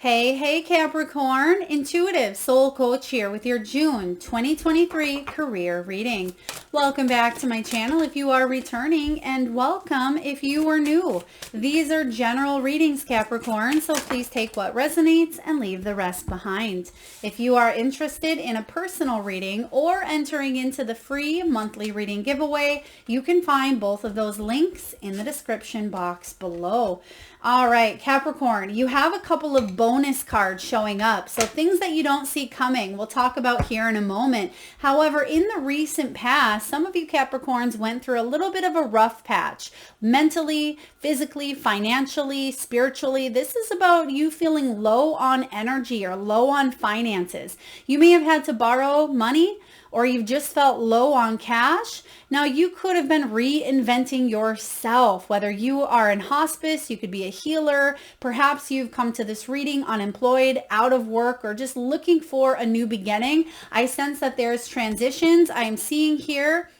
Hey, Capricorn, intuitive soul coach here with your June 2023 career reading. Welcome back to my channel if you are returning, and welcome if you are new. These are general readings, Capricorn, so please take what resonates and leave the rest behind. If you are interested in a personal reading or entering into the free monthly reading giveaway, you can find both of those links in the description box below. All right, Capricorn, you have a couple of bonus cards showing up. So things that you don't see coming, we'll talk about here in a moment. However, in the recent past, some of you Capricorns went through a little bit of a rough patch. Mentally, physically, financially, spiritually. This is about you feeling low on energy or low on finances. You may have had to borrow money, or you've just felt low on cash. Now you could have been reinventing yourself, whether you are in hospice, you could be a healer, perhaps you've come to this reading unemployed, out of work, or just looking for a new beginning. I sense that there's transitions I am seeing here.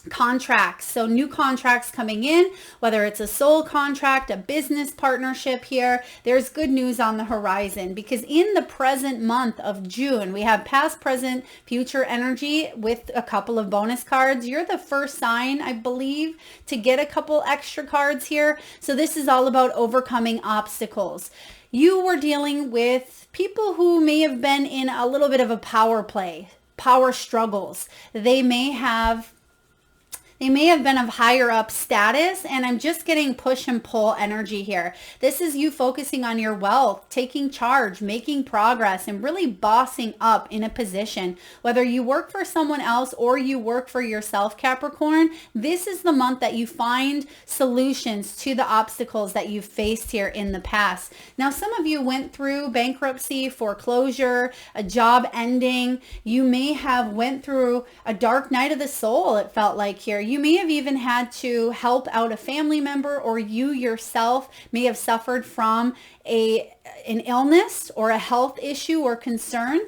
Contracts, so new contracts coming in, whether it's a soul contract, a business partnership here, there's good news on the horizon, because in the present month of June, we have past, present, future energy with a couple of bonus cards. You're the first sign, I believe, to get a couple extra cards here. So this is all about overcoming obstacles. You were dealing with people who may have been in a little bit of a power play, power struggles. They may have been of higher up status, and I'm just getting push and pull energy here. This is you focusing on your wealth, taking charge, making progress, and really bossing up in a position. Whether you work for someone else or you work for yourself, Capricorn, this is the month that you find solutions to the obstacles that you've faced here in the past. Now, some of you went through bankruptcy, foreclosure, a job ending. You may have went through a dark night of the soul, it felt like here. You may have even had to help out a family member, or you yourself may have suffered from an illness or a health issue or concern.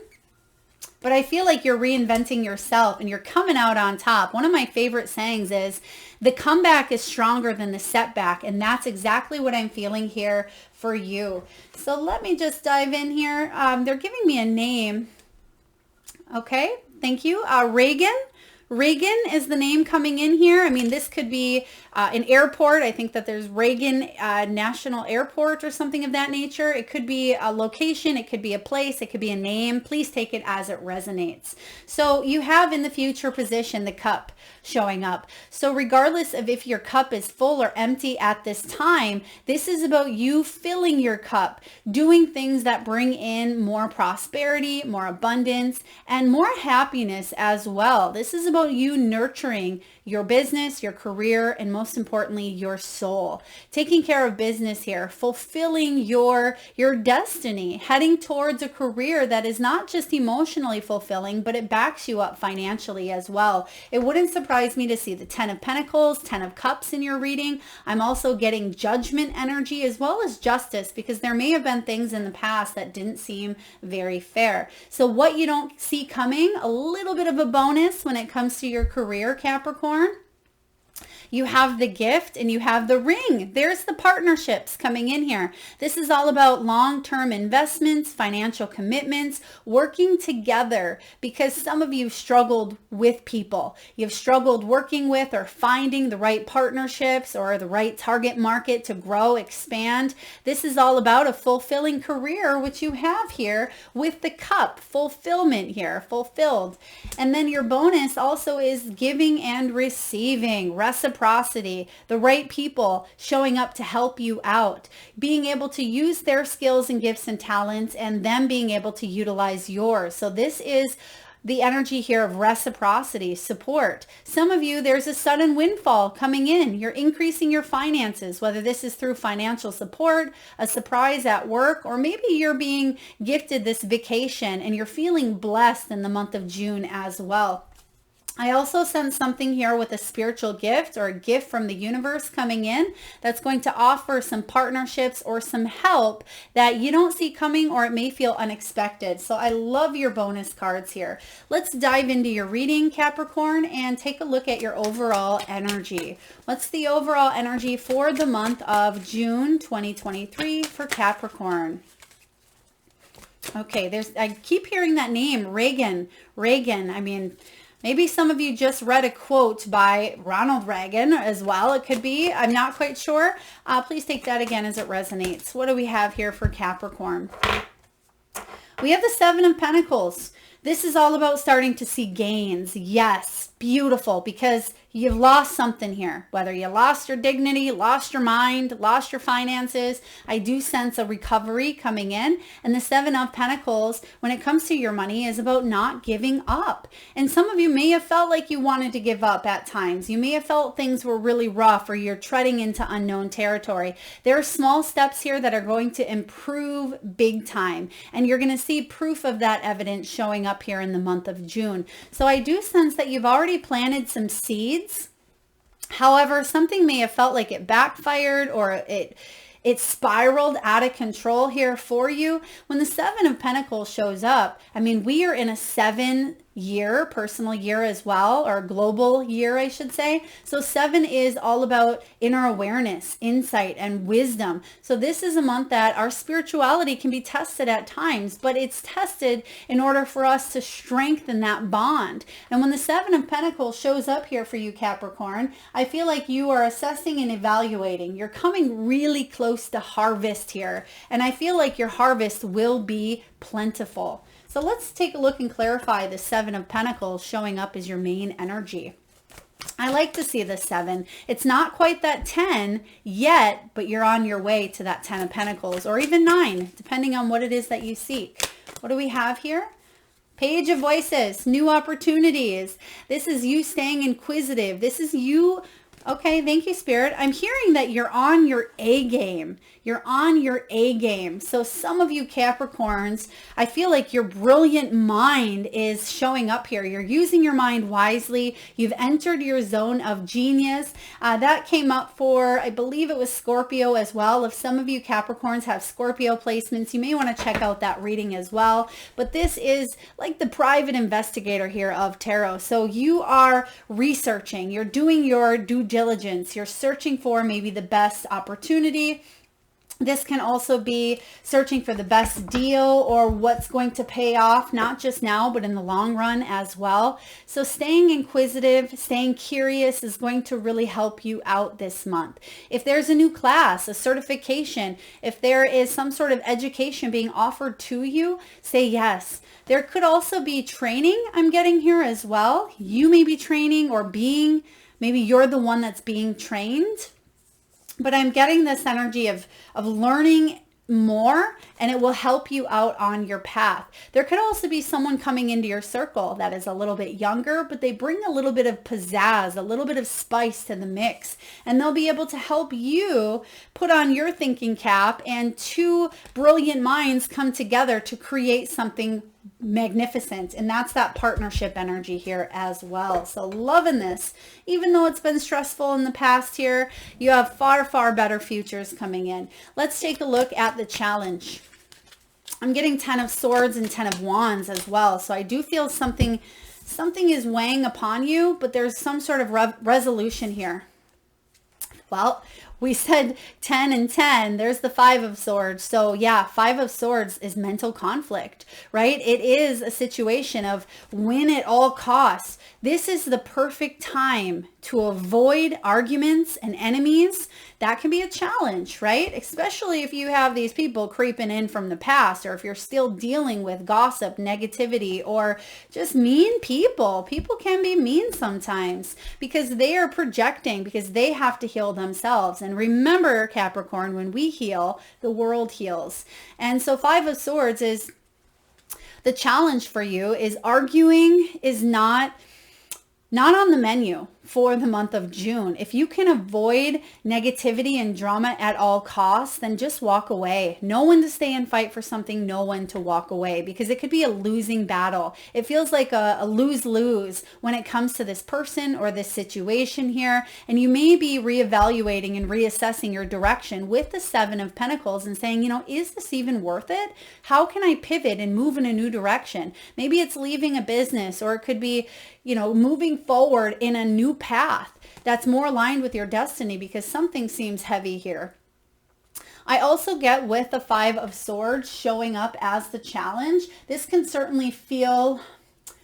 But I feel like you're reinventing yourself and you're coming out on top. One of my favorite sayings is, the comeback is stronger than the setback. And that's exactly what I'm feeling here for you. So let me just dive in here. They're giving me a name. Okay, thank you. Reagan is the name coming in here. I mean, this could be an airport. I think that there's Reagan National Airport or something of that nature. It could be a location. It could be a place. It could be a name. Please take it as it resonates. So you have in the future position the cup showing up. So regardless of if your cup is full or empty at this time, this is about you filling your cup, doing things that bring in more prosperity, more abundance, and more happiness as well. This is about you nurturing your business, your career, and most importantly, your soul. Taking care of business here, fulfilling your destiny, heading towards a career that is not just emotionally fulfilling, but it backs you up financially as well. It wouldn't surprise me to see the 10 of Pentacles, 10 of Cups in your reading. I'm also getting judgment energy as well as justice, because there may have been things in the past that didn't seem very fair. So what you don't see coming, a little bit of a bonus when it comes to your career, Capricorn. You have the gift and you have the ring. There's the partnerships coming in here. This is all about long-term investments, financial commitments, working together, because some of you struggled with people. You've struggled working with or finding the right partnerships or the right target market to grow, expand. This is all about a fulfilling career, which you have here with the cup, fulfillment here, fulfilled. And then your bonus also is giving and receiving, reciprocity, the right people showing up to help you out, being able to use their skills and gifts and talents, and them being able to utilize yours. So this is the energy here of reciprocity, support. Some of you, there's a sudden windfall coming in. You're increasing your finances, whether this is through financial support, a surprise at work, or maybe you're being gifted this vacation and you're feeling blessed in the month of June as well. I also sense something here with a spiritual gift or a gift from the universe coming in that's going to offer some partnerships or some help that you don't see coming, or it may feel unexpected. So I love your bonus cards here. Let's dive into your reading, Capricorn, and take a look at your overall energy. What's the overall energy for the month of June 2023 for Capricorn? Okay, I keep hearing that name, Reagan. I mean, maybe some of you just read a quote by Ronald Reagan as well. It could be. I'm not quite sure. Please take that again as it resonates. What do we have here for Capricorn? We have the Seven of Pentacles. This is all about starting to see gains. Yes, beautiful, because you've lost something here. Whether you lost your dignity, lost your mind, lost your finances, I do sense a recovery coming in. And the Seven of Pentacles, when it comes to your money, is about not giving up. And some of you may have felt like you wanted to give up at times. You may have felt things were really rough, or you're treading into unknown territory. There are small steps here that are going to improve big time. And you're going to see proof of that evidence showing up here in the month of June. So I do sense that you've already planted some seeds. However, something may have felt like it backfired, or it spiraled out of control here for you. When the Seven of Pentacles shows up, I mean, we are in a 7-year personal year as well, or global year, I should say. So 7 is all about inner awareness, insight, and wisdom. So this is a month that our spirituality can be tested at times, but it's tested in order for us to strengthen that bond. And when the Seven of Pentacles shows up here for you, Capricorn, I feel like you are assessing and evaluating. You're coming really close to harvest here. And I feel like your harvest will be plentiful. So let's take a look and clarify the Seven of Pentacles showing up as your main energy. I like to see the 7. It's not quite that 10 yet, but you're on your way to that 10 of Pentacles, or even 9, depending on what it is that you seek. What do we have here? Page of Voices, new opportunities. This is you staying inquisitive. This is you. Okay, thank you, Spirit. I'm hearing that you're on your A game. You're on your A game. So some of you Capricorns, I feel like your brilliant mind is showing up here. You're using your mind wisely. You've entered your zone of genius. That came up for, I believe it was Scorpio as well. If some of you Capricorns have Scorpio placements, you may want to check out that reading as well. But this is like the private investigator here of tarot. So you are researching. You're doing your due diligence. You're searching for maybe the best opportunity. This can also be searching for the best deal, or what's going to pay off, not just now, but in the long run as well. So staying inquisitive, staying curious is going to really help you out this month. If there's a new class, a certification, if there is some sort of education being offered to you, say yes. There could also be training I'm getting here as well. You may be training, or maybe you're the one that's being trained. But I'm getting this energy of learning more, and it will help you out on your path. There could also be someone coming into your circle that is a little bit younger, but they bring a little bit of pizzazz, a little bit of spice to the mix, and they'll be able to help you put on your thinking cap, and two brilliant minds come together to create something magnificent. And that's that partnership energy here as well. So loving this. Even though it's been stressful in the past here, you have far, far better futures coming in. Let's take a look at the challenge. I'm getting 10 of Swords and 10 of Wands as well. So I do feel something is weighing upon you, but there's some sort of resolution here. Well, we said 10 and 10. There's the 5 of Swords. So yeah, 5 of Swords is mental conflict, right? It is a situation of win at all costs. This is the perfect time to avoid arguments and enemies. That can be a challenge, right? Especially if you have these people creeping in from the past, or if you're still dealing with gossip, negativity, or just mean people. People can be mean sometimes because they are projecting, because they have to heal themselves. And remember, Capricorn, when we heal, the world heals. And so 5 of Swords is the challenge for you. Is arguing is not on the menu for the month of June. If you can avoid negativity and drama at all costs, then just walk away. No one to stay and fight for something, no one to walk away, because it could be a losing battle. It feels like a lose-lose when it comes to this person or this situation here. And you may be reevaluating and reassessing your direction with the 7 of Pentacles and saying, is this even worth it? How can I pivot and move in a new direction? Maybe it's leaving a business, or it could be, moving forward in a new path that's more aligned with your destiny, because something seems heavy here. I also get with the Five of Swords showing up as the challenge. This can certainly feel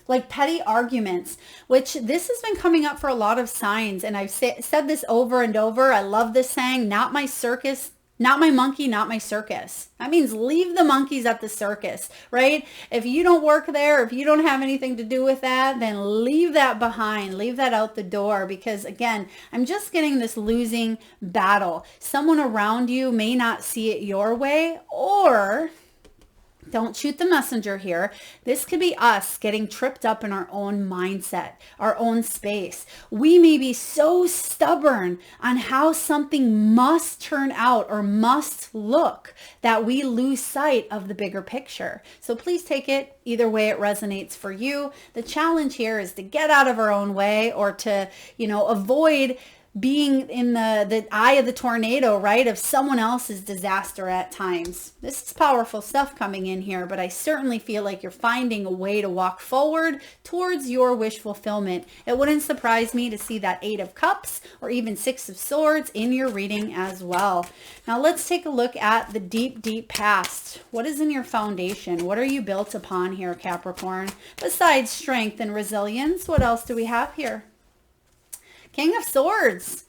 like petty arguments, which this has been coming up for a lot of signs. And I've said this over and over. I love this saying, not my circus, not my monkey, not my circus. That means leave the monkeys at the circus, right? If you don't work there, if you don't have anything to do with that, then leave that behind, leave that out the door. Because again, I'm just getting this losing battle. Someone around you may not see it your way, or don't shoot the messenger here. This could be us getting tripped up in our own mindset, our own space. We may be so stubborn on how something must turn out or must look that we lose sight of the bigger picture. So please take it either way it resonates for you. The challenge here is to get out of our own way, or to, avoid being in the eye of the tornado, right, of someone else's disaster at times. This is powerful stuff coming in here, but I certainly feel like you're finding a way to walk forward towards your wish fulfillment. It wouldn't surprise me to see that Eight of Cups or even Six of Swords in your reading as well. Now let's take a look at the deep, deep past. What is in your foundation? What are you built upon here, Capricorn? Besides strength and resilience, what else do we have here? King of Swords.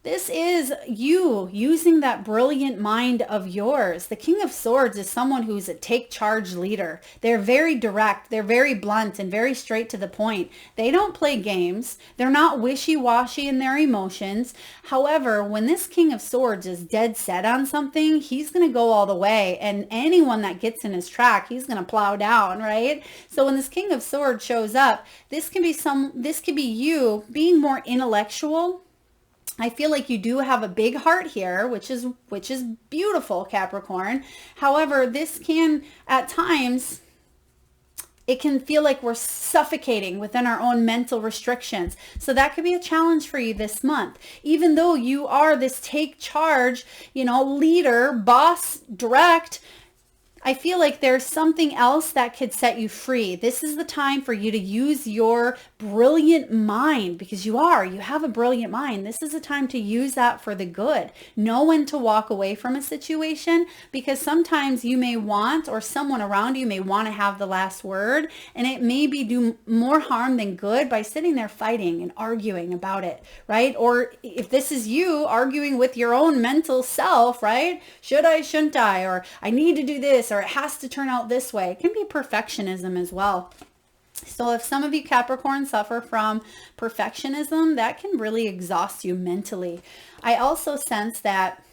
This is you using that brilliant mind of yours. The King of Swords is someone who's a take charge leader. They're very direct. They're very blunt and very straight to the point. They don't play games. They're not wishy-washy in their emotions. However, when this King of Swords is dead set on something, he's going to go all the way. And anyone that gets in his track, he's going to plow down, right? So when this King of Swords shows up, this could be you being more intellectual. I feel like you do have a big heart here, which is beautiful, Capricorn. However, this can, at times, it can feel like we're suffocating within our own mental restrictions. So that could be a challenge for you this month. Even though you are this take charge, leader, boss, direct, I feel like there's something else that could set you free. This is the time for you to use your brilliant mind, because you have a brilliant mind. This is a time to use that for the good. Know when to walk away from a situation, because sometimes you may want, or someone around you may want to have the last word, and it may be do more harm than good by sitting there fighting and arguing about it, right? Or if this is you arguing with your own mental self, right? Should I, shouldn't I? Or I need to do this, or it has to turn out this way. It can be perfectionism as well. So if some of you Capricorn suffer from perfectionism, that can really exhaust you mentally. I also sense that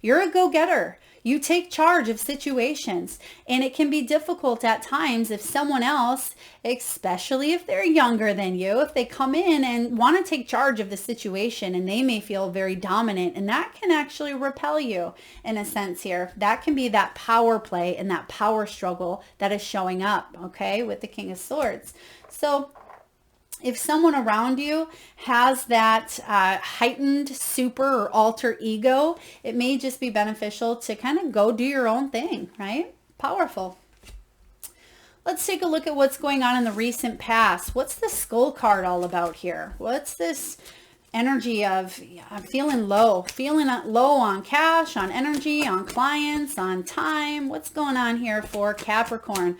you're a go-getter. You take charge of situations, and it can be difficult at times if someone else, especially if they're younger than you, if they come in and want to take charge of the situation, and they may feel very dominant, and that can actually repel you in a sense here. That can be that power play and that power struggle that is showing up, okay, with the King of Swords. So if someone around you has that heightened super or alter ego, it may just be beneficial to kind of go do your own thing, right? Powerful. Let's take a look at what's going on in the recent past. What's the Skull card all about here? What's this energy of I'm feeling low on cash, on energy, on clients, on time? What's going on here for Capricorn?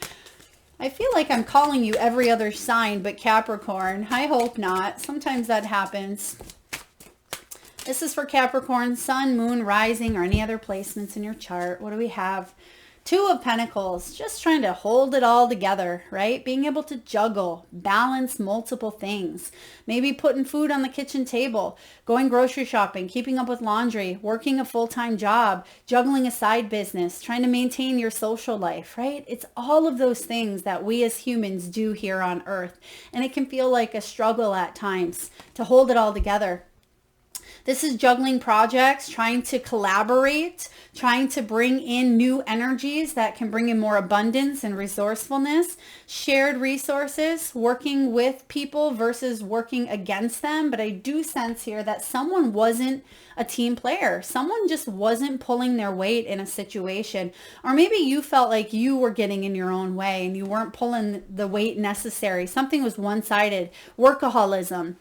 I feel like I'm calling you every other sign but Capricorn. I hope not. Sometimes that happens. This is for Capricorn, Sun, Moon, Rising, or any other placements in your chart. What do we have? Two of Pentacles, just trying to hold it all together, right? Being able to juggle, balance multiple things. Maybe putting food on the kitchen table, going grocery shopping, keeping up with laundry, working a full-time job, juggling a side business, trying to maintain your social life, right? It's all of those things that we as humans do here on Earth. And it can feel like a struggle at times to hold it all together. This is juggling projects, trying to collaborate, trying to bring in new energies that can bring in more abundance and resourcefulness, shared resources, working with people versus working against them. But I do sense here that someone wasn't a team player. Someone just wasn't pulling their weight in a situation. Or maybe you felt like you were getting in your own way and you weren't pulling the weight necessary. Something was one-sided. Workaholism.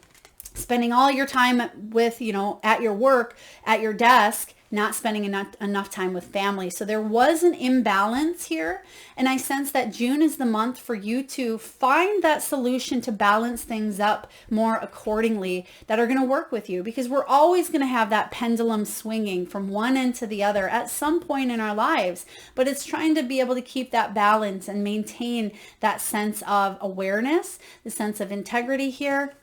Spending all your time with, at your work, at your desk, not spending enough time with family. So there was an imbalance here. And I sense that June is the month for you to find that solution to balance things up more accordingly that are going to work with you, because we're always going to have that pendulum swinging from one end to the other at some point in our lives. But it's trying to be able to keep that balance and maintain that sense of awareness, the sense of integrity here,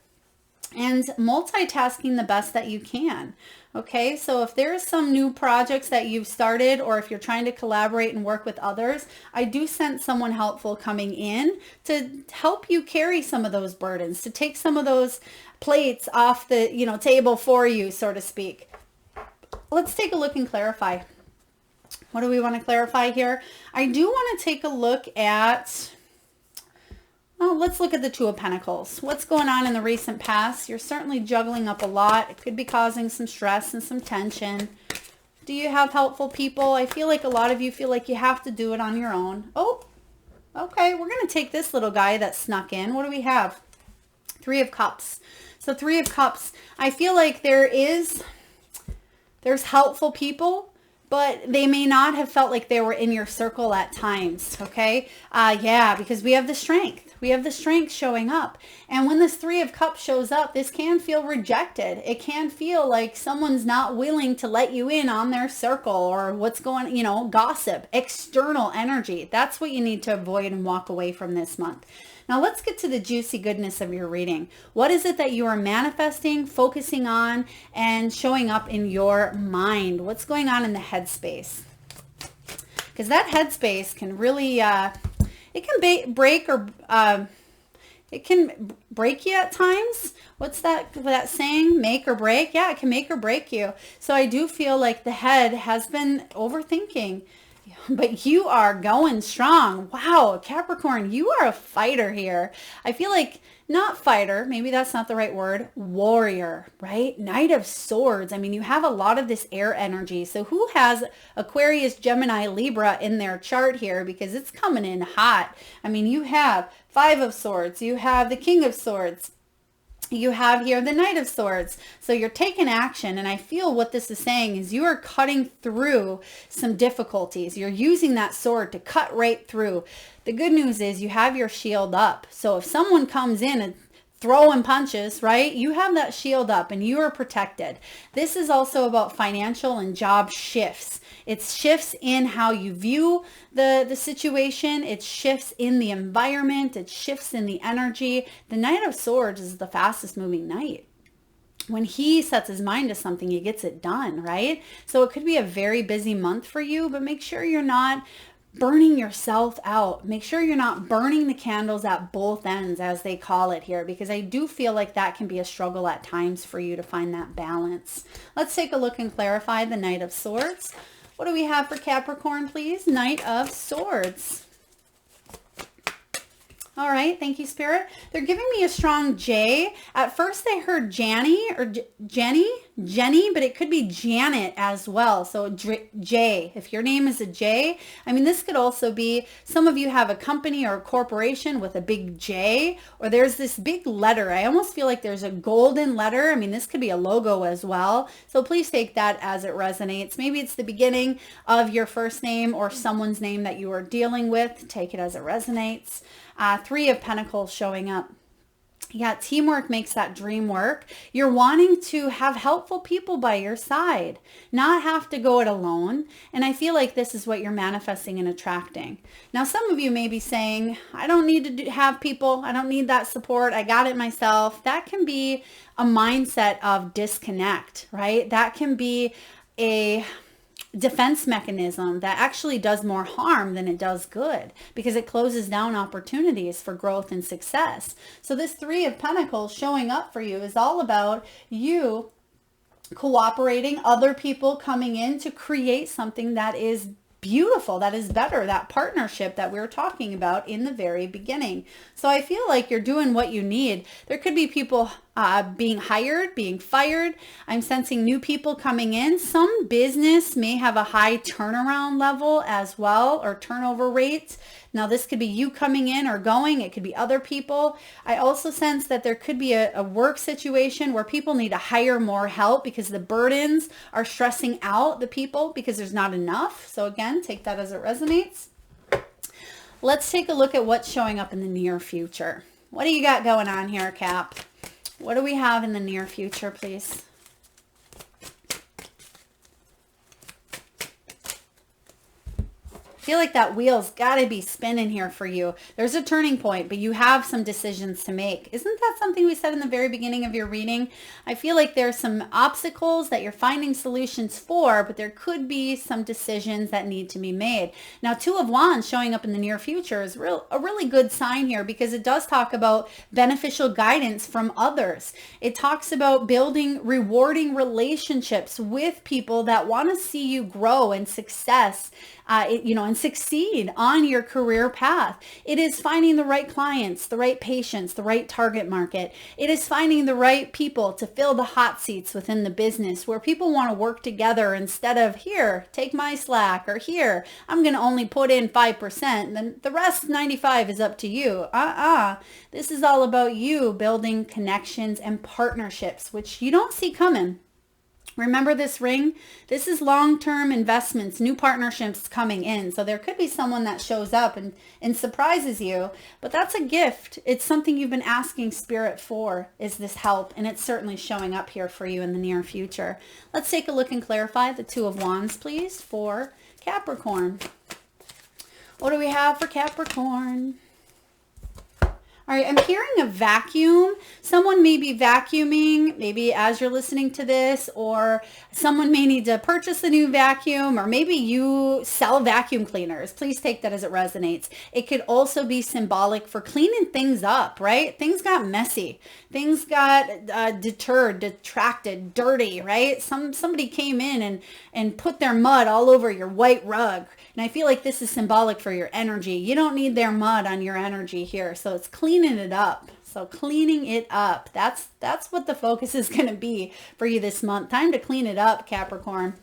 and multitasking the best that you can. Okay, so if there's some new projects that you've started, or if you're trying to collaborate and work with others, I do sense someone helpful coming in to help you carry some of those burdens, to take some of those plates off the, table for you, so to speak. Let's take a look and clarify. What do we want to clarify here? I do want to take a look at, let's look at the Two of Pentacles. What's going on in the recent past? You're certainly juggling up a lot. It could be causing some stress and some tension. Do you have helpful people? I feel like a lot of you feel like you have to do it on your own. Oh, okay. We're going to take this little guy that snuck in. What do we have? Three of Cups. So Three of Cups. I feel like there's helpful people, but they may not have felt like they were in your circle at times, okay? Yeah, because we have the strength. We have the strength showing up. And when this Three of Cups shows up, this can feel rejected. It can feel like someone's not willing to let you in on their circle, or what's going, gossip, external energy. That's what you need to avoid and walk away from this month. Now let's get to the juicy goodness of your reading. What is it that you are manifesting, focusing on, and showing up in your mind? What's going on in the headspace? Because that headspace can really, it can break, or it can break you at times. What's that saying? Make or break? Yeah, it can make or break you. So I do feel like the head has been overthinking. But you are going strong. Wow, Capricorn, you are a fighter here. I feel like, not fighter, maybe that's not the right word, warrior, right? Knight of Swords. I mean, you have a lot of this air energy. So who has Aquarius, Gemini, Libra in their chart here? Because it's coming in hot. I mean, you have Five of Swords. You have the King of Swords. You have here the Knight of Swords. So you're taking action, and I feel what this is saying is you are cutting through some difficulties. You're using that sword to cut right through. The good news is you have your shield up. So if someone comes in and throwing punches, right? You have that shield up and you are protected. This is also about financial and job shifts. It's shifts in how you view the situation. It shifts in the environment. It shifts in the energy. The Knight of Swords is the fastest moving knight. When he sets his mind to something, he gets it done, right? So it could be a very busy month for you, but make sure you're not burning yourself out. Make sure you're not burning the candles at both ends, as they call it here, because I do feel like that can be a struggle at times for you to find that balance. Let's take a look and clarify the Knight of Swords. What do we have for Capricorn, please? Knight of Swords. All right, thank you, Spirit. They're giving me a strong J. At first I heard Jenny, but it could be Janet as well. So J, if your name is a J, I mean, this could also be, some of you have a company or a corporation with a big J, or there's this big letter. I almost feel like there's a golden letter. I mean, this could be a logo as well. So please take that as it resonates. Maybe it's the beginning of your first name or someone's name that you are dealing with. Take it as it resonates. Three of Pentacles showing up. Yeah, teamwork makes that dream work. You're wanting to have helpful people by your side, not have to go it alone. And I feel like this is what you're manifesting and attracting. Now, some of you may be saying, I don't need to have people. I don't need that support. I got it myself. That can be a mindset of disconnect, right? That can be a defense mechanism that actually does more harm than it does good, because it closes down opportunities for growth and success. So this Three of Pentacles showing up for you is all about you cooperating, other people coming in to create something that is beautiful, that is better, that partnership that we were talking about in the very beginning. So I feel like you're doing what you need. There could be people being hired, being fired. I'm sensing new people coming in. Some business may have a high turnaround level as well, or turnover rates. Now, this could be you coming in or going. It could be other people. I also sense that there could be a work situation where people need to hire more help because the burdens are stressing out the people because there's not enough. So again, take that as it resonates. Let's take a look at what's showing up in the near future. What do you got going on here, Cap? What do we have in the near future, please? I feel like that wheel's got to be spinning here for you. There's a turning point, but you have some decisions to make. Isn't that something we said in the very beginning of your reading? I feel like there's some obstacles that you're finding solutions for, but there could be some decisions that need to be made. Now, Two of Wands showing up in the near future is a really good sign here because it does talk about beneficial guidance from others. It talks about building rewarding relationships with people that want to see you grow and success. And succeed on your career path. It is finding the right clients, the right patients, the right target market. It is finding the right people to fill the hot seats within the business where people want to work together instead of here, take my slack, or here, I'm going to only put in 5%. Then the rest 95 is up to you. This is all about you building connections and partnerships, which you don't see coming. Remember this ring? This is long-term investments, new partnerships coming in. So there could be someone that shows up and surprises you, but that's a gift. It's something you've been asking Spirit for, is this help, and it's certainly showing up here for you in the near future. Let's take a look and clarify the Two of Wands, please, for Capricorn. What do we have for Capricorn? All right, I'm hearing a vacuum. Someone may be vacuuming, maybe as you're listening to this, or someone may need to purchase a new vacuum, or maybe you sell vacuum cleaners. Please take that as it resonates. It could also be symbolic for cleaning things up, right? Things got messy. Things got detracted, dirty, right? Somebody came in and put their mud all over your white rug. And I feel like this is symbolic for your energy. You don't need their mud on your energy here. So it's cleaning it up. So cleaning it up. That's what the focus is going to be for you this month. Time to clean it up, Capricorn.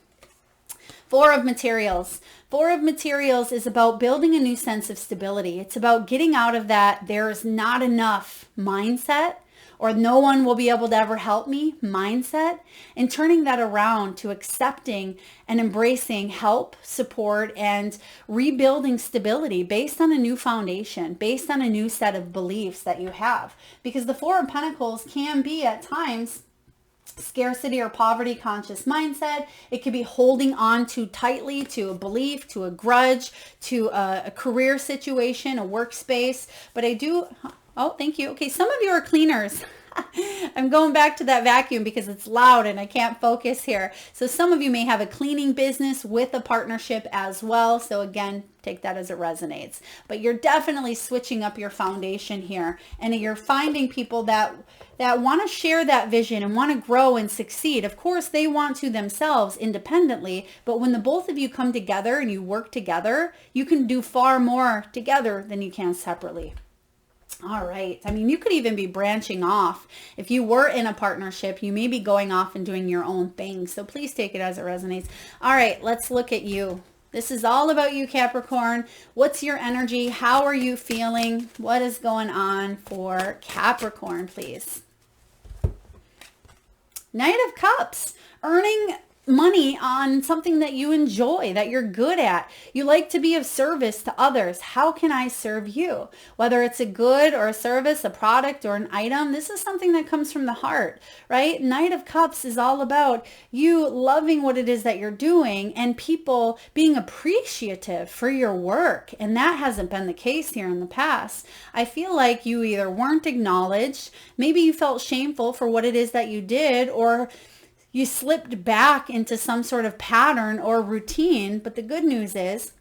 Four of Materials. Four of Materials is about building a new sense of stability. It's about getting out of that there's not enough mindset, or no one will be able to ever help me mindset, and turning that around to accepting and embracing help, support, and rebuilding stability based on a new foundation, based on a new set of beliefs that you have. Because the Four of Pentacles can be at times scarcity or poverty conscious mindset. It could be holding on too tightly to a belief, to a grudge, to a career situation, a workspace. But oh, thank you. Okay, some of you are cleaners. I'm going back to that vacuum because it's loud and I can't focus here. So some of you may have a cleaning business with a partnership as well. So again, take that as it resonates. But you're definitely switching up your foundation here. And you're finding people that want to share that vision and want to grow and succeed. Of course, they want to themselves independently. But when the both of you come together and you work together, you can do far more together than you can separately. All right. I mean, you could even be branching off. If you were in a partnership, you may be going off and doing your own thing. So please take it as it resonates. All right, let's look at you. This is all about you, Capricorn. What's your energy? How are you feeling? What is going on for Capricorn, please? Knight of Cups. Earning money on something that you enjoy, that you're good at. You like to be of service to others. How can I serve you? Whether it's a good or a service, a product or an item, this is something that comes from the heart, right? Knight of Cups is all about you loving what it is that you're doing and people being appreciative for your work. And that hasn't been the case here in the past. I feel like you either weren't acknowledged, maybe you felt shameful for what it is that you did, or you slipped back into some sort of pattern or routine. But the good news is,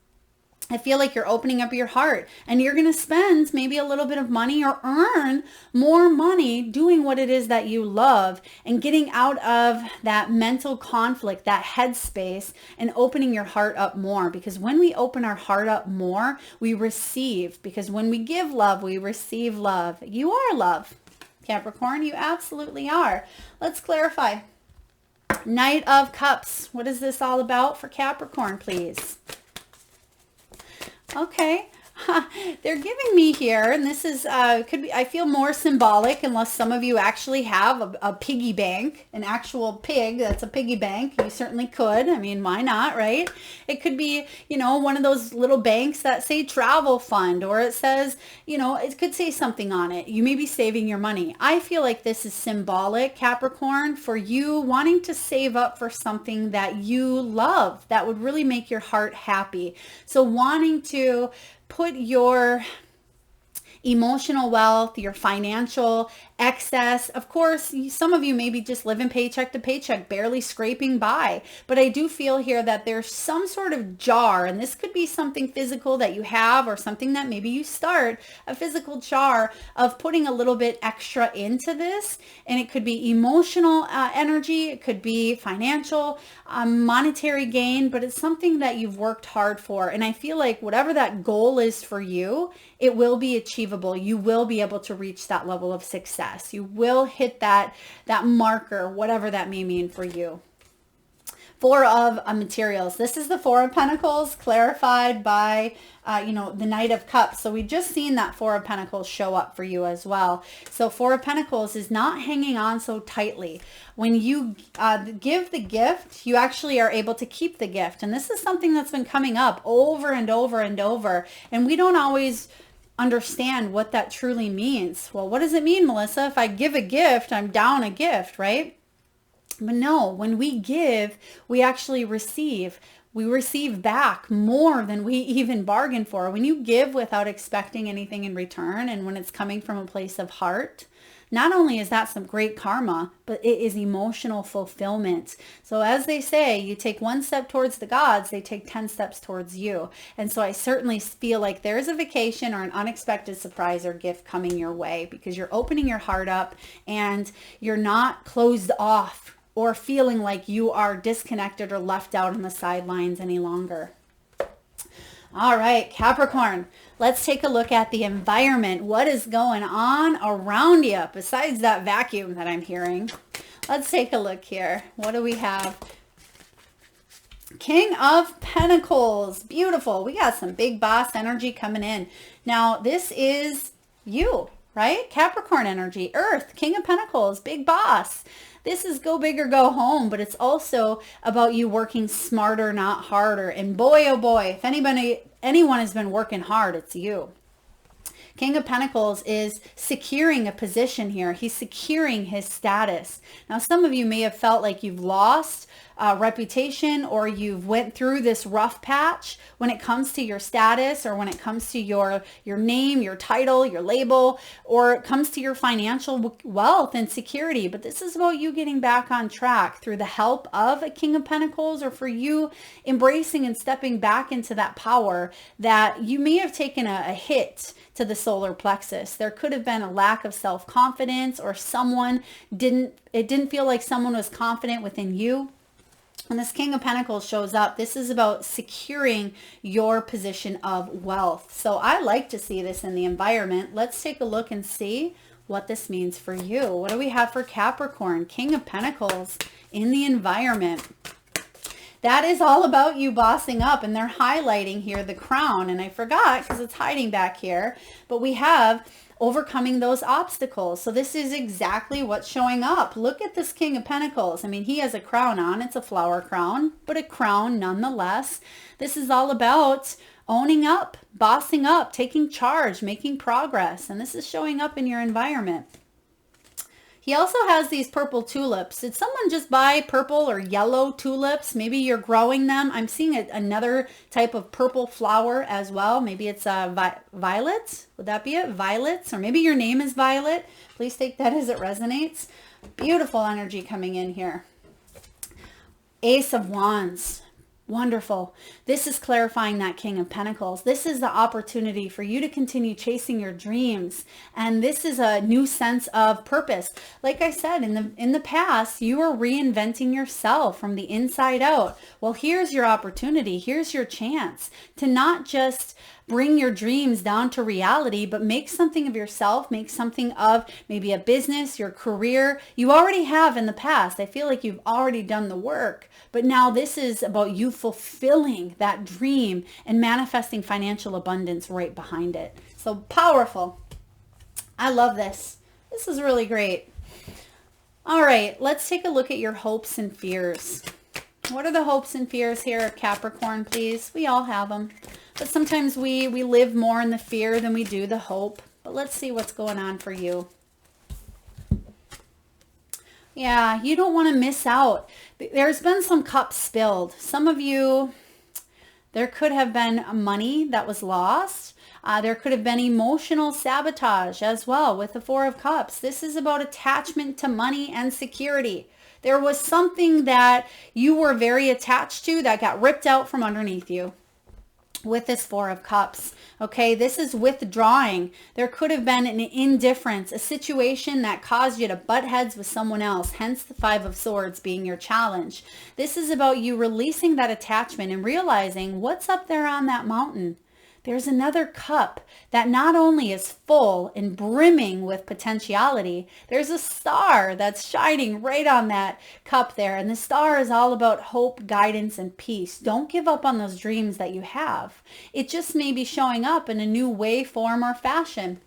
I feel like you're opening up your heart and you're going to spend maybe a little bit of money or earn more money doing what it is that you love and getting out of that mental conflict, that headspace, and opening your heart up more. Because when we open our heart up more, we receive. Because when we give love, we receive love. You are love. Capricorn, you absolutely are. Let's clarify. Knight of Cups. What is this all about for Capricorn, please? Okay. They're giving me here, and this is could be, I feel, more symbolic, unless some of you actually have a piggy bank, an actual pig that's a piggy bank. You certainly could. I mean, why not, right? It could be, you know, one of those little banks that say travel fund, or it says, you know, it could say something on it. You may be saving your money. I feel like this is symbolic, Capricorn, for you wanting to save up for something that you love, that would really make your heart happy. So wanting to put your emotional wealth, your financial excess. Of course, some of you maybe just living paycheck to paycheck, barely scraping by. But I do feel here that there's some sort of jar, and this could be something physical that you have, or something that maybe you start, a physical jar of putting a little bit extra into this. And it could be emotional energy, it could be financial, monetary gain, but it's something that you've worked hard for. And I feel like whatever that goal is for you, it will be achievable. You will be able to reach that level of success. You will hit that marker, whatever that may mean for you. Four of materials. This is the Four of Pentacles clarified by, the Knight of Cups. So we just seen that Four of Pentacles show up for you as well. So Four of Pentacles is not hanging on so tightly. When you give the gift, you actually are able to keep the gift. And this is something that's been coming up over and over and over. And we don't always understand what that truly means. Well, what does it mean, Melissa? If I give a gift, I'm down a gift, right? But no, when we give, we actually receive. We receive back more than we even bargained for. When you give without expecting anything in return, and when it's coming from a place of heart, not only is that some great karma, but it is emotional fulfillment. So as they say, you take one step towards the gods, they take 10 steps towards you. And so I certainly feel like there's a vacation or an unexpected surprise or gift coming your way, because you're opening your heart up and you're not closed off or feeling like you are disconnected or left out on the sidelines any longer. All right, Capricorn, let's take a look at the environment. What is going on around you besides that vacuum that I'm hearing? Let's take a look here. What do we have? King of Pentacles. Beautiful. We got some big boss energy coming in. Now, this is you, right? Capricorn energy, Earth, King of Pentacles, big boss. This is go big or go home, but it's also about you working smarter, not harder. And boy, oh boy, if anyone has been working hard, it's you. King of Pentacles is securing a position here. He's securing his status. Now, some of you may have felt like you've lost reputation, or you've went through this rough patch when it comes to your status, or when it comes to your name, your title, your label, or it comes to your financial wealth and security. But this is about you getting back on track through the help of a King of Pentacles, or for you embracing and stepping back into that power that you may have taken a hit to the solar plexus. There could have been a lack of self-confidence, or it didn't feel like someone was confident within you. When this King of Pentacles shows up, this is about securing your position of wealth. So I like to see this in the environment. Let's take a look and see what this means for you. What do we have for Capricorn? King of Pentacles in the environment. That is all about you bossing up, and they're highlighting here the crown, and I forgot because it's hiding back here, but we have overcoming those obstacles. So this is exactly what's showing up. Look at this King of Pentacles. I mean, he has a crown on. It's a flower crown, but a crown nonetheless. This is all about owning up, bossing up, taking charge, making progress, and this is showing up in your environment. He also has these purple tulips. Did someone just buy purple or yellow tulips? Maybe you're growing them. I'm seeing another type of purple flower as well. Maybe it's violet. Would that be it? Violets? Or maybe your name is Violet. Please take that as it resonates. Beautiful energy coming in here. Ace of Wands. Wonderful. This is clarifying that King of Pentacles. This is the opportunity for you to continue chasing your dreams. And this is a new sense of purpose. Like I said, in the past, you were reinventing yourself from the inside out. Well, here's your opportunity. Here's your chance to not just bring your dreams down to reality, but make something of yourself, make something of maybe a business, your career. You already have in the past. I feel like you've already done the work, but now this is about you fulfilling that dream and manifesting financial abundance right behind it. So powerful. I love this. This is really great. All right, let's take a look at your hopes and fears. What are the hopes and fears here, Capricorn, please? We all have them. But sometimes we live more in the fear than we do the hope. But let's see what's going on for you. Yeah, you don't want to miss out. There's been some cups spilled. Some of you, there could have been money that was lost. There could have been emotional sabotage as well with the Four of Cups. This is about attachment to money and security. There was something that you were very attached to that got ripped out from underneath you with this Four of Cups. Okay, this is withdrawing. There could have been an indifference, a situation that caused you to butt heads with someone else, hence the Five of Swords being your challenge. This is about you releasing that attachment and realizing what's up there on that mountain. There's another cup that not only is full and brimming with potentiality, there's a star that's shining right on that cup there. And the star is all about hope, guidance, and peace. Don't give up on those dreams that you have. It just may be showing up in a new way, form, or fashion.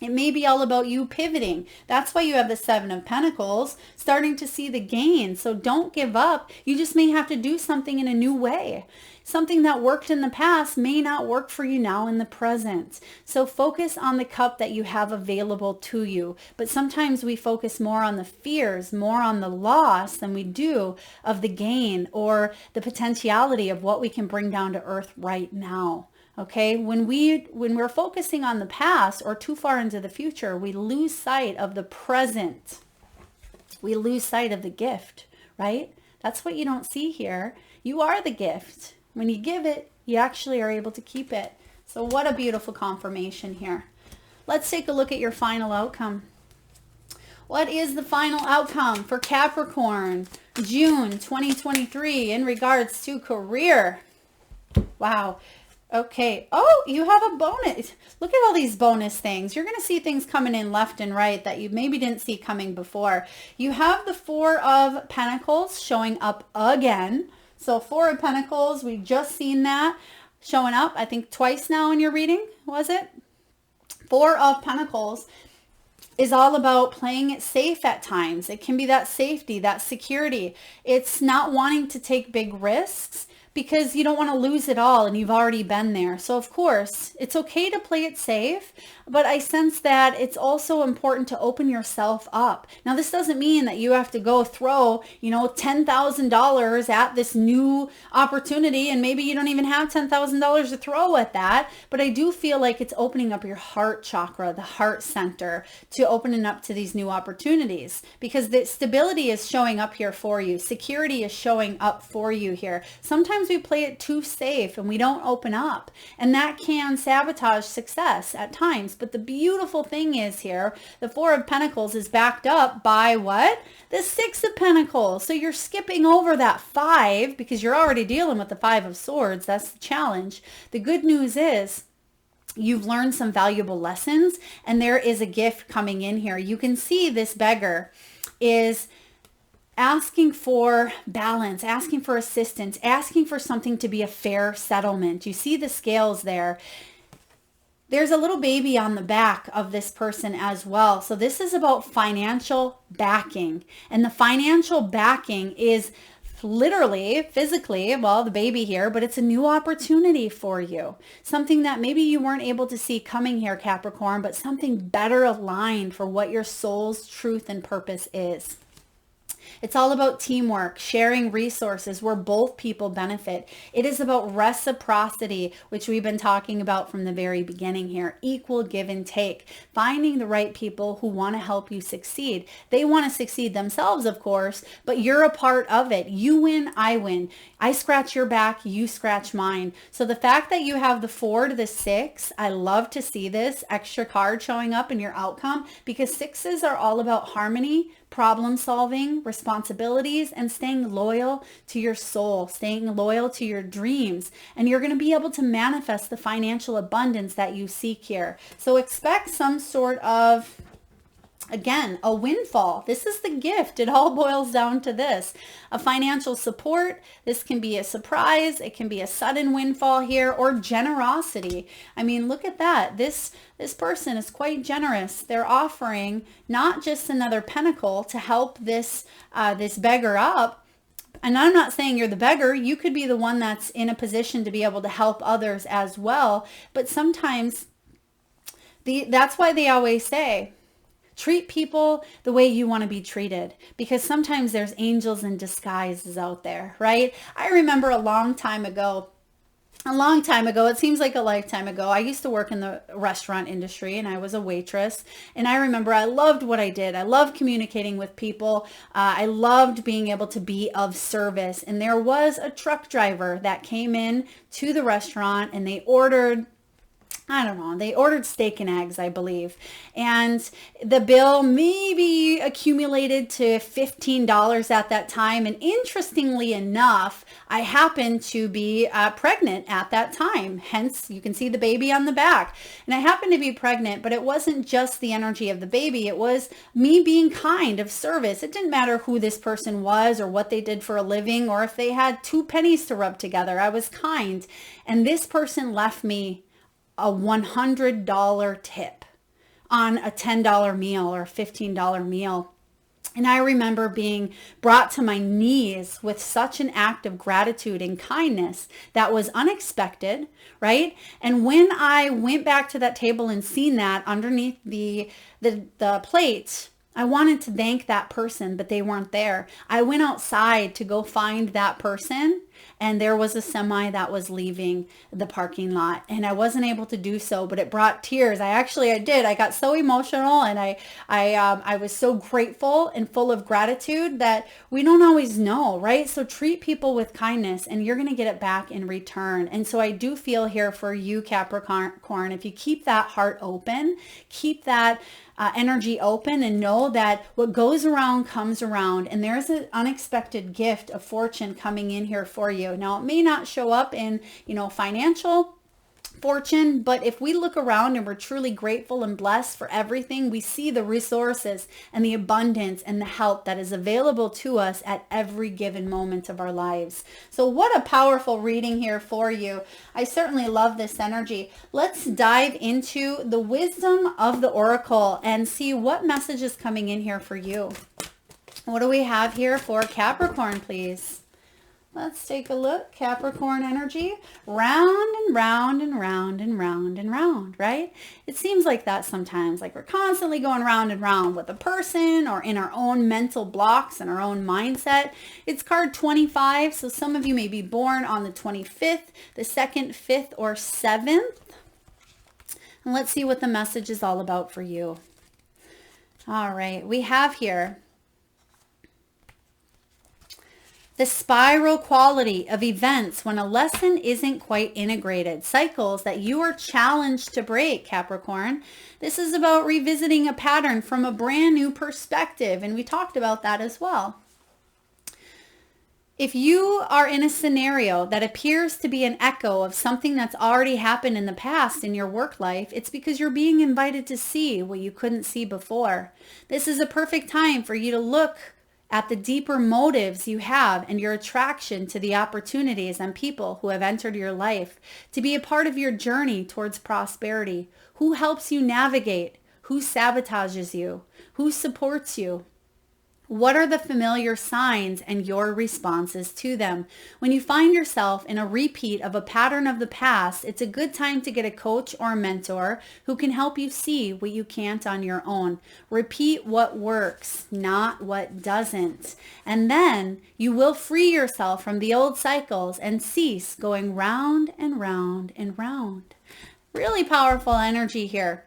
It may be all about you pivoting. That's why you have the Seven of Pentacles, starting to see the gain. So don't give up. You just may have to do something in a new way. Something that worked in the past may not work for you now in the present. So focus on the cup that you have available to you. But sometimes we focus more on the fears, more on the loss than we do of the gain or the potentiality of what we can bring down to earth right now. Okay, when we're focusing on the past or too far into the future, we lose sight of the present. We lose sight of the gift, right? That's what you don't see here. You are the gift. When you give it, you actually are able to keep it. So what a beautiful confirmation here. Let's take a look at your final outcome. What is the final outcome for Capricorn, June 2023 in regards to career? Wow. Okay. Oh, you have a bonus. Look at all these bonus things. You're going to see things coming in left and right that you maybe didn't see coming before. You have the Four of Pentacles showing up again. So Four of Pentacles, we just seen that showing up, I think twice now in your reading, was it? Four of Pentacles is all about playing it safe at times. It can be that safety, that security. It's not wanting to take big risks because you don't want to lose it all and you've already been there. So of course, it's okay to play it safe, but I sense that it's also important to open yourself up. Now, this doesn't mean that you have to go throw, $10,000 at this new opportunity, and maybe you don't even have $10,000 to throw at that, but I do feel like it's opening up your heart chakra, the heart center, to opening up to these new opportunities, because the stability is showing up here for you. Security is showing up for you here. Sometimes we play it too safe and we don't open up, and that can sabotage success at times. But the beautiful thing is here, the Four of Pentacles is backed up by what? The Six of Pentacles. So you're skipping over that five because you're already dealing with the Five of Swords. That's the challenge. The good news is you've learned some valuable lessons and there is a gift coming in here. You can see this beggar is asking for balance, asking for assistance, asking for something to be a fair settlement. You see the scales there. There's a little baby on the back of this person as well. So this is about financial backing. And the financial backing is literally, physically, well, the baby here, but it's a new opportunity for you. Something that maybe you weren't able to see coming here, Capricorn, but something better aligned for what your soul's truth and purpose is. It's all about teamwork, sharing resources where both people benefit. It is about reciprocity, which we've been talking about from the very beginning here. Equal give and take. Finding the right people who want to help you succeed. They want to succeed themselves, of course, but you're a part of it. You win, I win. I scratch your back, you scratch mine. So the fact that you have the 4 to the 6, I love to see this extra card showing up in your outcome, because 6s are all about harmony, problem solving, responsibilities, and staying loyal to your soul, staying loyal to your dreams. And you're going to be able to manifest the financial abundance that you seek here. So expect some sort of, again, a windfall. This is the gift. It all boils down to this. A financial support. This can be a surprise. It can be a sudden windfall here, or generosity. I mean, look at that. This person is quite generous. They're offering not just another pentacle to help this beggar up. And I'm not saying you're the beggar. You could be the one that's in a position to be able to help others as well. But sometimes that's why they always say, treat people the way you want to be treated, because sometimes there's angels in disguises out there, right? I remember a long time ago, it seems like a lifetime ago, I used to work in the restaurant industry and I was a waitress. And I remember I loved what I did. I loved communicating with people. I loved being able to be of service. And there was a truck driver that came in to the restaurant and they ordered steak and eggs, I believe. And the bill maybe accumulated to $15 at that time. And interestingly enough, I happened to be pregnant at that time. Hence, you can see the baby on the back. And I happened to be pregnant, but it wasn't just the energy of the baby. It was me being kind, of service. It didn't matter who this person was or what they did for a living or if they had 2 pennies to rub together. I was kind. And this person left me a $100 tip on a $10 meal or a $15 meal. And I remember being brought to my knees with such an act of gratitude and kindness that was unexpected, right? And when I went back to that table and seen that underneath the plate, I wanted to thank that person, but they weren't there. I went outside to go find that person, and there was a semi that was leaving the parking lot, and I wasn't able to do so, but it brought tears. I did. I got so emotional, and I was so grateful and full of gratitude that we don't always know, right? So treat people with kindness, and you're going to get it back in return. And so I do feel here for you, Capricorn, if you keep that heart open, keep that energy open, and know that what goes around comes around, and there's an unexpected gift of fortune coming in here for you. Now, it may not show up in, financial fortune, but if we look around and we're truly grateful and blessed for everything, we see the resources and the abundance and the help that is available to us at every given moment of our lives. So what a powerful reading here for you. I certainly love this energy. Let's dive into the wisdom of the oracle and see what message is coming in here for you. What do we have here for Capricorn, please? Let's take a look. Capricorn energy, round and round and round and round and round, right? It seems like that sometimes, like we're constantly going round and round with a person or in our own mental blocks and our own mindset. It's card 25, so some of you may be born on the 25th, the 2nd, 5th, or 7th. And let's see what the message is all about for you. All right, we have here the spiral quality of events when a lesson isn't quite integrated. Cycles that you are challenged to break, Capricorn. This is about revisiting a pattern from a brand new perspective, and we talked about that as well. If you are in a scenario that appears to be an echo of something that's already happened in the past in your work life, it's because you're being invited to see what you couldn't see before. This is a perfect time for you to look at the deeper motives you have and your attraction to the opportunities and people who have entered your life to be a part of your journey towards prosperity. Who helps you navigate? Who sabotages you? Who supports you? What are the familiar signs and your responses to them? When you find yourself in a repeat of a pattern of the past, it's a good time to get a coach or a mentor who can help you see what you can't on your own. Repeat what works, not what doesn't. And then you will free yourself from the old cycles and cease going round and round and round. Really powerful energy here.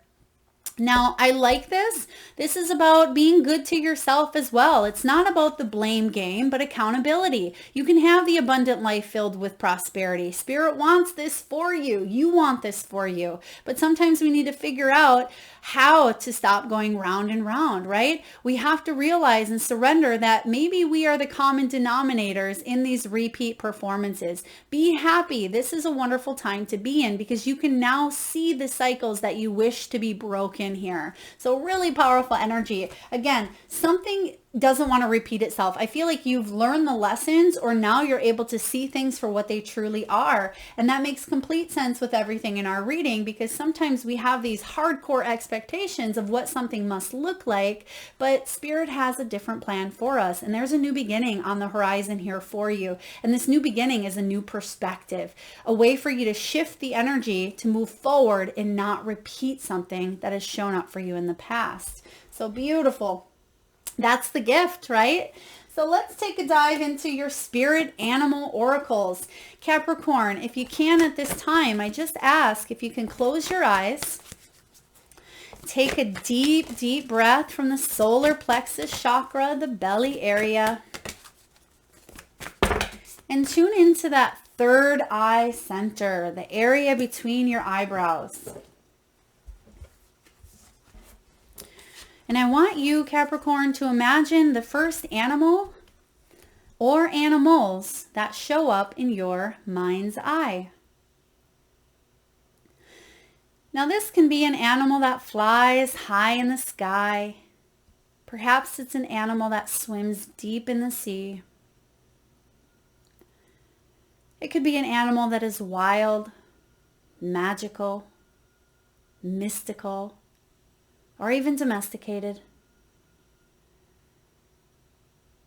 Now, I like this. This is about being good to yourself as well. It's not about the blame game, but accountability. You can have the abundant life filled with prosperity. Spirit wants this for you. You want this for you. But sometimes we need to figure out how to stop going round and round, right? We have to realize and surrender that maybe we are the common denominators in these repeat performances. Be happy. This is a wonderful time to be in because you can now see the cycles that you wish to be broken here. So really powerful energy. Again, something doesn't want to repeat itself. I feel like you've learned the lessons, or now you're able to see things for what they truly are. And that makes complete sense with everything in our reading, because sometimes we have these hardcore expectations of what something must look like, but Spirit has a different plan for us. And there's a new beginning on the horizon here for you. And this new beginning is a new perspective, a way for you to shift the energy to move forward and not repeat something that has shown up for you in the past. So beautiful. That's the gift, right? So let's take a dive into your spirit animal oracles. Capricorn, if you can at this time, I just ask if you can close your eyes. Take a deep, deep breath from the solar plexus chakra, the belly area. And tune into that third eye center, the area between your eyebrows. And I want you, Capricorn, to imagine the first animal or animals that show up in your mind's eye. Now, this can be an animal that flies high in the sky. Perhaps it's an animal that swims deep in the sea. It could be an animal that is wild, magical, mystical, or even domesticated.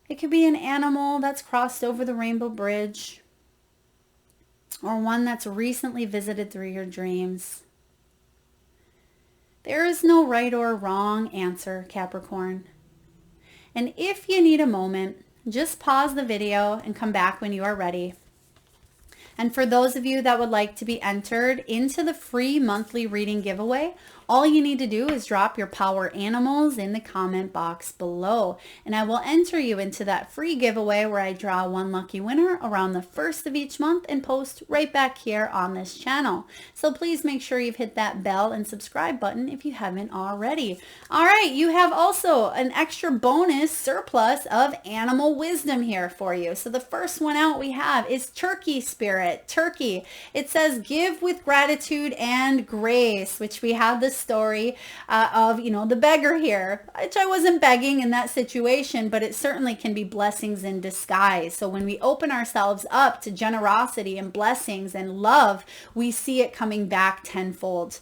It could be an animal that's crossed over the rainbow bridge, or one that's recently visited through your dreams. There is no right or wrong answer, Capricorn. And if you need a moment, just pause the video and come back when you are ready. And for those of you that would like to be entered into the free monthly reading giveaway, all you need to do is drop your power animals in the comment box below. And I will enter you into that free giveaway where I draw one lucky winner around the first of each month and post right back here on this channel. So please make sure you've hit that bell and subscribe button if you haven't already. All right, you have also an extra bonus surplus of animal wisdom here for you. So the first one out we have is Turkey Spirit. Turkey. It says, give with gratitude and grace, which we have the story of, the beggar here, which I wasn't begging in that situation, but it certainly can be blessings in disguise. So when we open ourselves up to generosity and blessings and love, we see it coming back tenfold.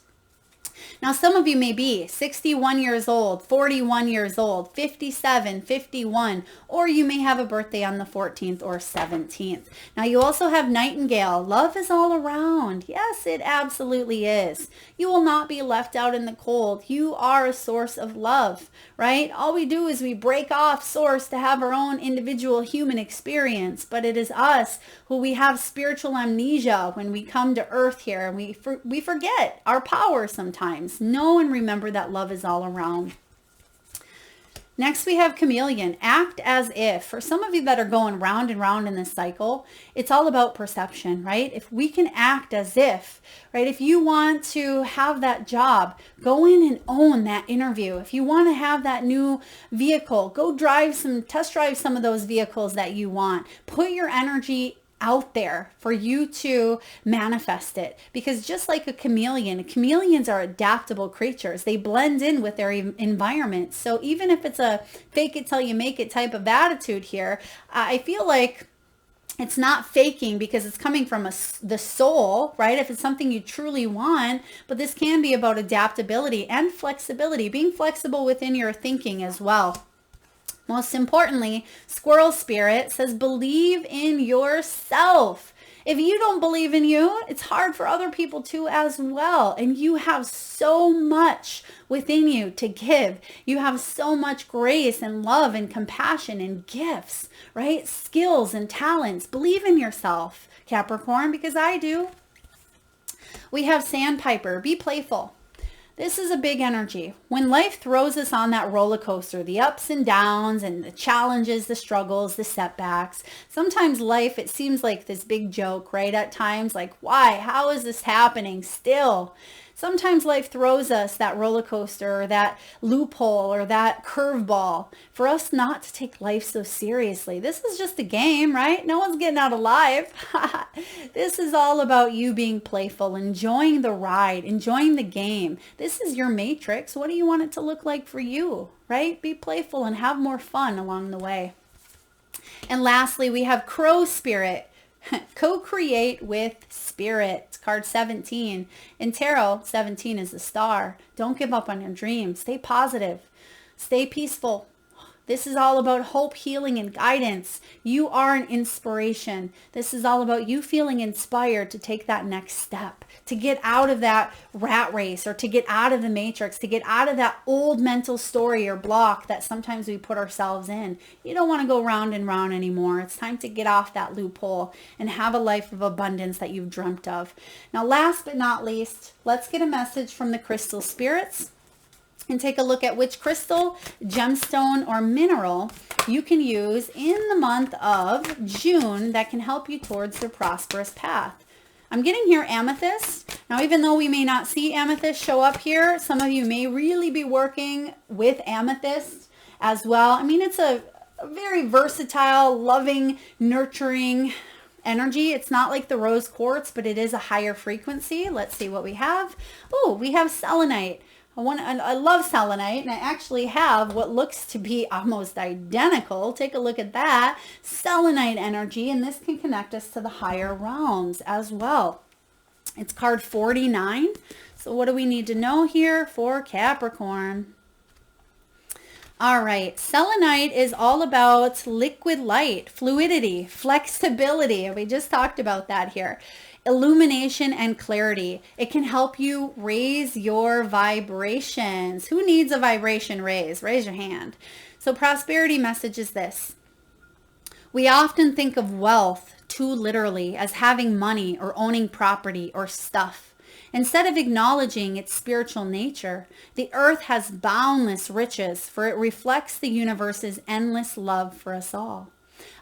Now, some of you may be 61 years old, 41 years old, 57, 51, or you may have a birthday on the 14th or 17th. Now, you also have Nightingale. Love is all around. Yes, it absolutely is. You will not be left out in the cold. You are a source of love, right? All we do is we break off source to have our own individual human experience, but it is us who we have spiritual amnesia when we come to earth here, and we forget our power sometimes. Know and remember that love is all around. Next, we have Chameleon. Act as if. For some of you that are going round and round in this cycle, it's all about perception, right? If we can act as if, right? If you want to have that job, go in and own that interview. If you want to have that new vehicle, go test drive some of those vehicles that you want. Put your energy out there for you to manifest it, because just like a chameleon, chameleons are adaptable creatures. They blend in with their environment. So even if it's a fake it till you make it type of attitude here, I feel like it's not faking because it's coming from the soul, right? If it's something you truly want, but this can be about adaptability and flexibility, being flexible within your thinking as well. Most importantly, Squirrel Spirit says, believe in yourself. If you don't believe in you, it's hard for other people to as well. And you have so much within you to give. You have so much grace and love and compassion and gifts, right? Skills and talents. Believe in yourself, Capricorn, because I do. We have Sandpiper. Be playful. This is a big energy. When life throws us on that roller coaster, the ups and downs and the challenges, the struggles, the setbacks, sometimes life, it seems like this big joke, right? At times, like, why? How is this happening still? Sometimes life throws us that roller coaster or that loophole or that curveball for us not to take life so seriously. This is just a game, right? No one's getting out alive. This is all about you being playful, enjoying the ride, enjoying the game. This is your matrix. What do you want it to look like for you, right? Be playful and have more fun along the way. And lastly, we have Crow Spirit. Co-create with spirit, card 17. In tarot, 17 is the star. Don't give up on your dreams. Stay positive. Stay peaceful. This is all about hope, healing, and guidance. You are an inspiration. This is all about you feeling inspired to take that next step, to get out of that rat race or to get out of the matrix, to get out of that old mental story or block that sometimes we put ourselves in. You don't want to go round and round anymore. It's time to get off that loophole and have a life of abundance that you've dreamt of. Now, last but not least, let's get a message from the crystal spirits and take a look at which crystal, gemstone, or mineral you can use in the month of June that can help you towards the prosperous path. I'm getting here amethyst. Now, even though we may not see amethyst show up here, some of you may really be working with amethyst as well. I mean, it's a very versatile, loving, nurturing energy. It's not like the rose quartz, but it is a higher frequency. Let's see what we have. Oh, we have selenite. I love selenite, and I actually have what looks to be almost identical. Take a look at that. Selenite energy, and this can connect us to the higher realms as well. It's card 49. So what do we need to know here for Capricorn? All right, selenite is all about liquid light, fluidity, flexibility. We just talked about that here. Illumination and clarity. It can help you raise your vibrations. Who needs a vibration raise? Raise your hand. So prosperity message is this. We often think of wealth too literally as having money or owning property or stuff. Instead of acknowledging its spiritual nature, the earth has boundless riches, for it reflects the universe's endless love for us all.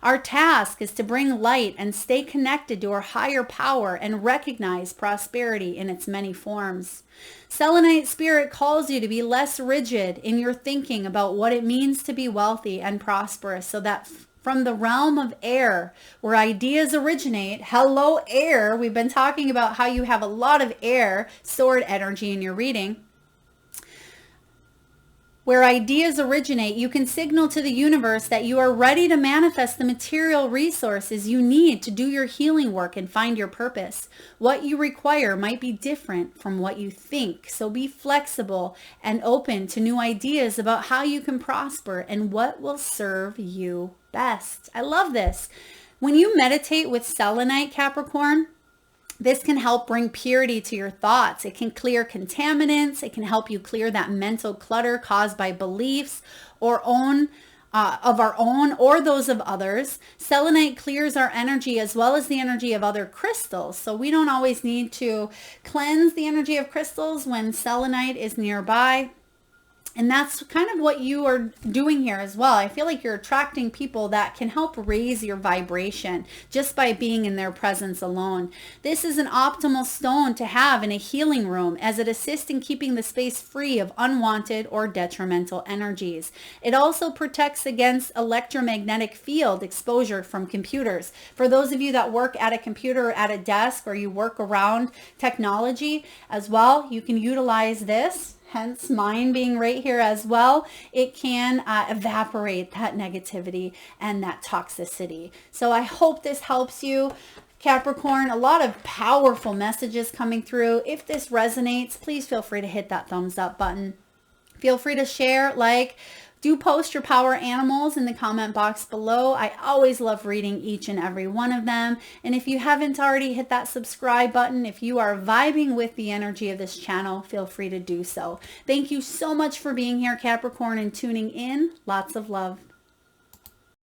Our task is to bring light and stay connected to our higher power and recognize prosperity in its many forms. Selenite spirit calls you to be less rigid in your thinking about what it means to be wealthy and prosperous, so that from the realm of air, where ideas originate, hello air, we've been talking about how you have a lot of air, sword energy in your reading. Where ideas originate, you can signal to the universe that you are ready to manifest the material resources you need to do your healing work and find your purpose. What you require might be different from what you think, so be flexible and open to new ideas about how you can prosper and what will serve you best. I love this. When you meditate with selenite, Capricorn, this can help bring purity to your thoughts. It can clear contaminants. It can help you clear that mental clutter caused by beliefs or of our own or those of others. Selenite clears our energy as well as the energy of other crystals. So we don't always need to cleanse the energy of crystals when selenite is nearby. And that's kind of what you are doing here as well. I feel like you're attracting people that can help raise your vibration just by being in their presence alone. This is an optimal stone to have in a healing room, as it assists in keeping the space free of unwanted or detrimental energies. It also protects against electromagnetic field exposure from computers. For those of you that work at a computer or at a desk, or you work around technology as well, you can utilize this. Hence mine being right here as well. It can evaporate that negativity and that toxicity. So I hope this helps you, Capricorn. A lot of powerful messages coming through. If this resonates, please feel free to hit that thumbs up button. Feel free to share, like, do post your power animals in the comment box below. I always love reading each and every one of them. And if you haven't already, hit that subscribe button. If you are vibing with the energy of this channel, feel free to do so. Thank you so much for being here, Capricorn, and tuning in. Lots of love.